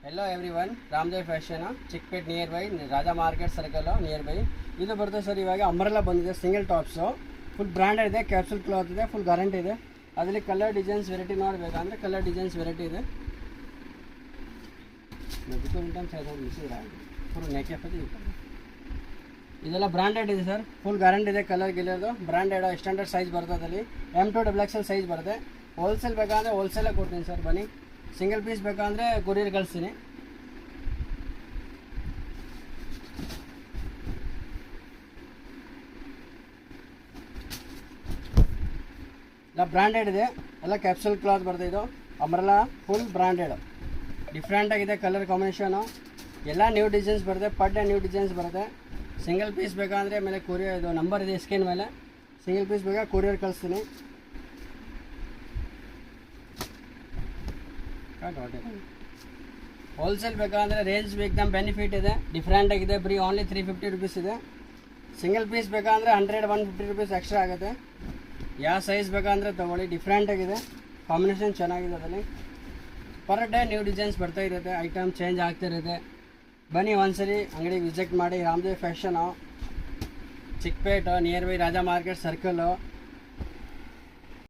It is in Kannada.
Hello everyone, Ramdev Fashion, Chickpet nearby, Raja Market Circle nearby. ಇದು ಬರುತ್ತೆ ಸರ್. ಇವಾಗ ಅಂಬ್ರೆಲಾ ಬಂದಿದೆ, ಸಿಂಗಲ್ ಟಾಪ್ಸು, ಫುಲ್ ಬ್ರ್ಯಾಂಡೆಡ್ ಇದೆ, ಕ್ಯಾಪ್ಸೂಲ್ ಕ್ಲಾತ್ ಇದೆ, ಫುಲ್ ಗ್ಯಾರಂಟಿ ಇದೆ. ಅದರಲ್ಲಿ ಕಲರ್ ಡಿಸೈನ್ಸ್ ವೆರೈಟಿ ನೋಡಬೇಕಂದ್ರೆ ಕಲರ್ ಡಿಸೈನ್ಸ್ ವೆರೈಟಿ ಇದೆ. ಫುಲ್ ನೆಕ್ ಇದೆಲ್ಲ ಬ್ರ್ಯಾಂಡೆಡ್ ಇದೆ ಸರ್, ಫುಲ್ ಗ್ಯಾರಂಟಿ ಇದೆ. ಕಲರ್ ಗಿಲ್ಲರ್ದು ಬ್ರ್ಯಾಂಡೆಡ್ ಸ್ಟ್ಯಾಂಡರ್ಡ್ ಸೈಜ್ ಬರ್ತದೆ. ಅದರಲ್ಲಿ M2 XXL ಸೈಜ್ ಬರುತ್ತೆ. ಹೋಲ್ಸೇಲ್ ಬೇಕಂದರೆ ಹೋಲ್ಸೇಲೇ ಕೊಡ್ತೀನಿ ಸರ್, ಬನ್ನಿ. ಸಿಂಗಲ್ ಪೀಸ್ ಬೇಕಂದರೆ ಕೊರಿಯರ್ ಕಳಿಸ್ತೀನಿ. ಎಲ್ಲ ಬ್ರ್ಯಾಂಡೆಡ್ ಇದೆ, ಎಲ್ಲ ಕ್ಯಾಪ್ಸೂಲ್ ಕ್ಲಾತ್ ಬರ್ತದೆ. ಇದು ಅಂಬ್ರೆಲಾ ಫುಲ್ ಬ್ರ್ಯಾಂಡೆಡ್, ಡಿಫ್ರೆಂಟ್ ಆಗಿದೆ ಕಲರ್ ಕಾಂಬಿನೇಷನು. ಎಲ್ಲ ನ್ಯೂ ಡಿಸೈನ್ಸ್ ಬರುತ್ತೆ, ಪರ್ ಡೇ ನ್ಯೂ ಡಿಸೈನ್ಸ್ ಬರುತ್ತೆ. ಸಿಂಗಲ್ ಪೀಸ್ ಬೇಕಂದರೆ ಮೇಲೆ ಕೊರಿಯರ್ ಇದು ನಂಬರ್ ಇದೆ ಸ್ಕ್ರೀನ್ ಮೇಲೆ. ಸಿಂಗಲ್ ಪೀಸ್ ಬೇಕಾ ಕೊರಿಯರ್ ಕಳಿಸ್ತೀನಿ. ಹೋಲ್ಸೇಲ್ ಬೇಕಂದರೆ ರೇಂಜ್ ಬೇಕಂದ್ರೆ ಬೆನಿಫಿಟ್ ಇದೆ, ಡಿಫ್ರೆಂಟ್ ಆಗಿದೆ. ಬರೀ ಓನ್ಲಿ 350 ರುಪೀಸ್ ಇದೆ. ಸಿಂಗಲ್ ಪೀಸ್ ಬೇಕಂದರೆ 150 ರುಪೀಸ್ ಎಕ್ಸ್ಟ್ರಾ ಆಗುತ್ತೆ. ಯಾವ ಸೈಜ್ ಬೇಕಂದರೆ ತೊಗೊಳ್ಳಿ, ಡಿಫ್ರೆಂಟ್ ಆಗಿದೆ, ಕಾಂಬಿನೇಷನ್ ಚೆನ್ನಾಗಿದೆ. ಅದರಲ್ಲಿ ಪರ್ ಡೇ ನ್ಯೂ ಡಿಸೈನ್ಸ್ ಬರ್ತಾ ಇರುತ್ತೆ, ಐಟಮ್ ಚೇಂಜ್ ಆಗ್ತಿರುತ್ತೆ. ಬನ್ನಿ ಒಂದ್ಸರಿ ಅಂಗಡಿ ವಿಸಿಟ್ ಮಾಡಿ. Ramdev fashion, Chickpet near by Raja market circle.